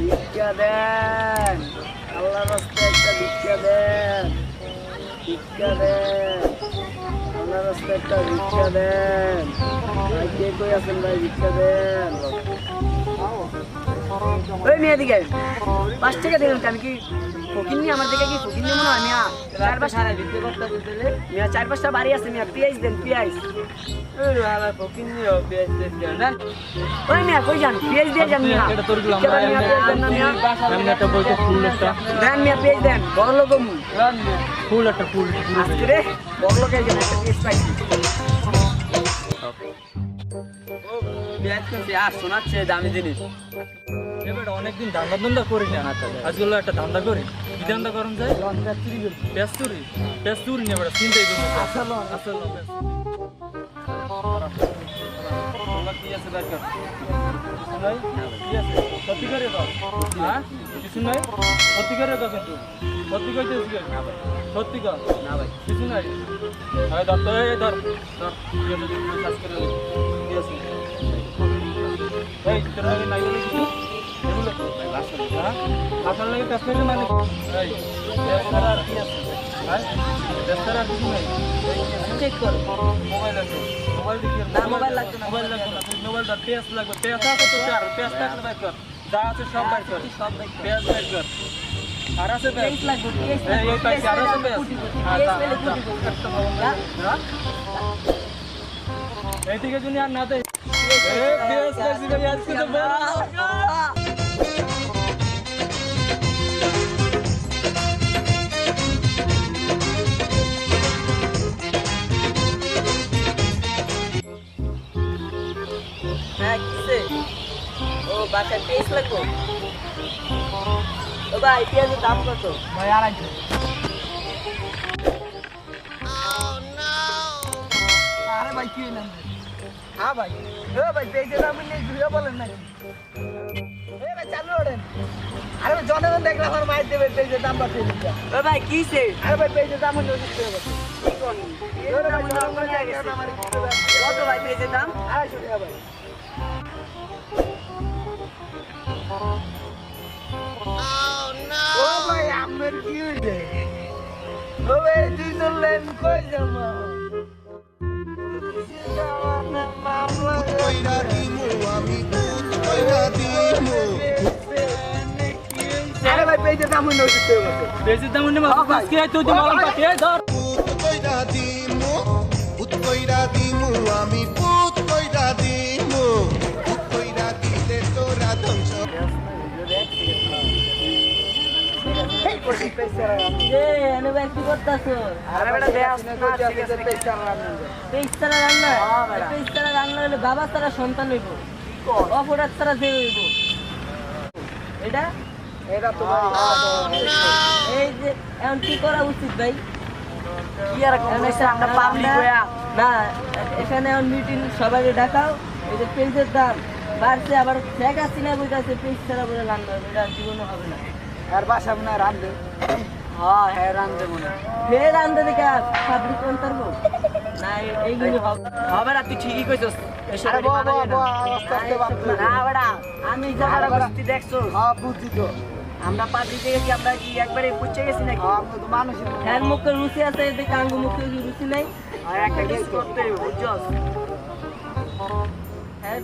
ভিক্ষা দেন, আল্লাহর রাস্তায় একটা ভিক্ষা দেন, ভিক্ষা দেন, আল্লাহর রাস্তায় একটা ভিক্ষা দেন। ভাই কে কই আছেন ভাই, ভিক্ষা দেন। ওই মেয়ে দিকে 5 টাকা দিলাম, আমি কি ফকির নি? আমার দিকে কি ফকির নেই মনে হয়? মিয়া 4-5টা বাড়ি আছে, মিয়া পেঁয়াজ দেন, পেঁয়াজ। ওই মিয়া কই যান, পেঁয়াজ দিয়ে যান মিয়া। দেন মিয়া পেঁয়াজ দেন, বড় লোক ফুল একটা ফুল আজকে রে বড় লোকের জন্য একটা পেঁয়াজ পাইছি। শোনাচ্ছে দামি জিনিস। এবার অনেকদিন ধান্দা করি না, আজকাল একটা ধান্দা করি। কি ধান্দা করেন যায়? পেঁয়াজ চুরি না, চিন্তাই করুন। কিছু নাই, সত্যি করে কিন্তু সত্যি কইতে সত্যি কর না ভাই, কিছু নাই। ধর এই তোর নাই আপনার লাগে কাজ করে মানে চেক করো, মোবাইল আছে, মোবাইল দেখি না মোবাইল লাগবে না, মোবাইল লাগবে না, মোবাইল ধর, পেঁয়াজ লাগবে, পেঁয়াজ আছে তো চার, পেঁয়াজ থাকলে বাইর কর, যা আছে সব বাইর কর, সব বাইর কর। পেঁয়াজ বাইর কর। আর আছে পেঁয়াজ লাগবে, পেঁয়াজ এই পাইছি, আর আছে পেঁয়াজ। এইদিকে যদি আর না দেয় পেঁয়াজ পাইছি ভাই, আজকে তো হ্যাঁ কিসে? ও বাসায় পেঁয়াজ লাগবে। ও ভাই পেঁয়াজের দাম কত? ভাই 250। আরে ভাই কি হইলাম? হ্যাঁ ভাই, ও ভাই পেঁয়াজের দাম নেই ঘুরে বলেন নাকি? এ ভাই চালু ওঠেন। আরে ভাই জনগণ দেখলে আমার মাইর দেবে, পেঁয়াজের দাম বাড়িয়ে দিচ্ছে। ও ভাই কিসে? আরে ভাই পেঁয়াজের দাম নেই দিতে হবে। কি কোন? এর দাম জনগণ নিয়ে গেছে আমার। কত ভাই পেঁয়াজের দাম? 250 টাকা ভাই। ও ভাই আমার কি হইছে? ও ভাই তুই চললেন কই যাবো? আরে ভাই পেঁয়াজের দাম হইলো দিতে হবে। পেঁয়াজের দাম নেই আজকে তুই তো মালাম পাঠিয়ে ধর। আমি পুত কইরা দিমু, পুত কইরা দিলে তোরা ধ্বংস। বাবা তারা সন্তান হইব, অপরাধ তারা যে হইব। এটা এটা তো এই যে এখন কি করা উচিত ভাই? না এখানে মিটিং সবাই ডাকাও। এই যে পেঁয়াজের দাম বাড়ছে, আবার শেখ হাসিনা বইতেছে পেঁয়াজ ছাড়া বলে রান্না হবে, এটা জীবনে হবে না। আর বাসা মনে হয় রান্ধবে। হ্যাঁ হ্যাঁ রান্ধবে মনে হয়। ফের রান্ধবে দেখে পাবলিক কোন পারবো না, এইগুলি হবে না। তুই ঠিকই কইছস। আমি যারা বস্তি দেখছো বুঝছি তো। আমরা পাবলিক গেছি, আমরা কি একবারে পুচ্ছে গেছি নাকি? মানুষ হ্যাঁ মুখে রুচি আছে, এদিকে আঙ্গু মুখে রুচি নাই। আর একটা কিছু করতে বুঝছস। হ্যাঁ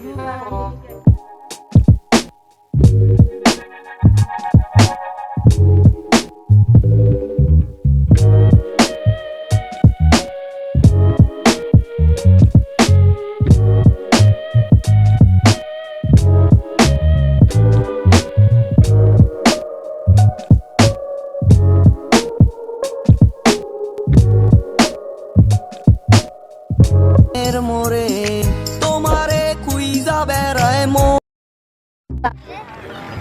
মোরে তোমারে কুইজা বেড়ায় মো।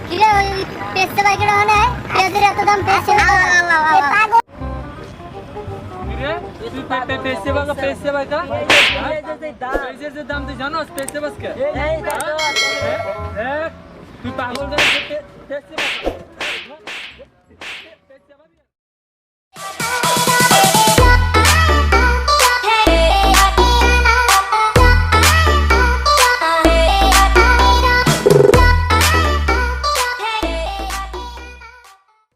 কিরে ওই পেস্টে বাইকে রানে পেঁয়াজের এত দাম পেস্টে পেঁয়াজের দাম তুই জানো? পেঁয়াজের বাসকে তুই পাগল।